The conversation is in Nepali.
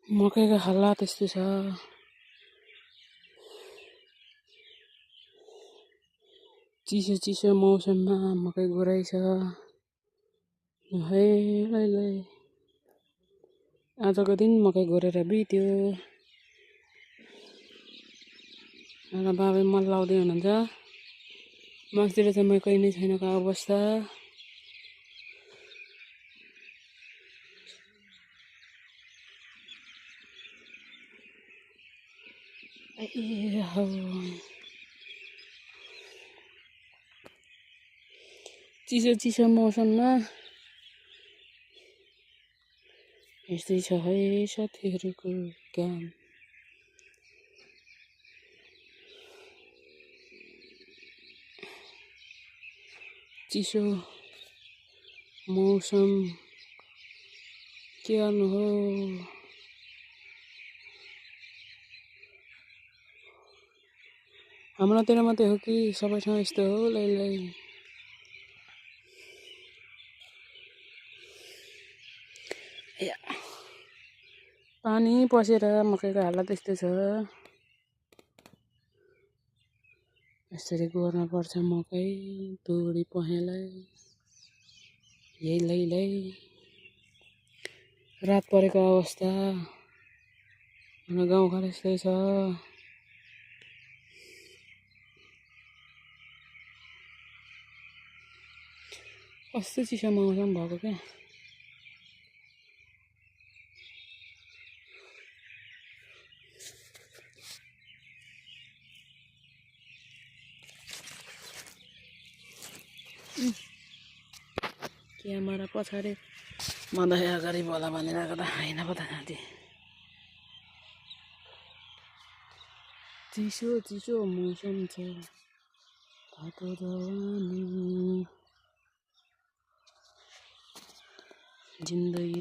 मकैको हल्ला त्यस्तो छ। चिसो चिसो मौसममा मकै गोराइ छ। है लै आजको दिन मकै गोरेर बित्यो। र बाबा मल लाउँदै हुनुहुन्छ। मासतिर चाहिँ मकै नै छैनको अवस्था। चिसो चिसो मौसममा यस्तै छ है साथीहरूको काम। चिसो मौसम के गर्नु हो। हाम्रोतिर मात्रै हो कि सबैसँग यस्तो हो लै। पानी पसेर मकैको हालत त्यस्तो छ। यसरी गोर्नुपर्छ मकै तोडी पहेँलै। यही लै रात परेको अवस्था। हाम्रो गाउँघर यस्तै छ। कस्तो चिसो मौसम भएको क्या। क्यामेरा पछाडि मदाइ अगाडि बोला भनिरहेको त होइन पो त साथी। चिसो चिसो मौसम छ। तातो जवानी जिन्दगी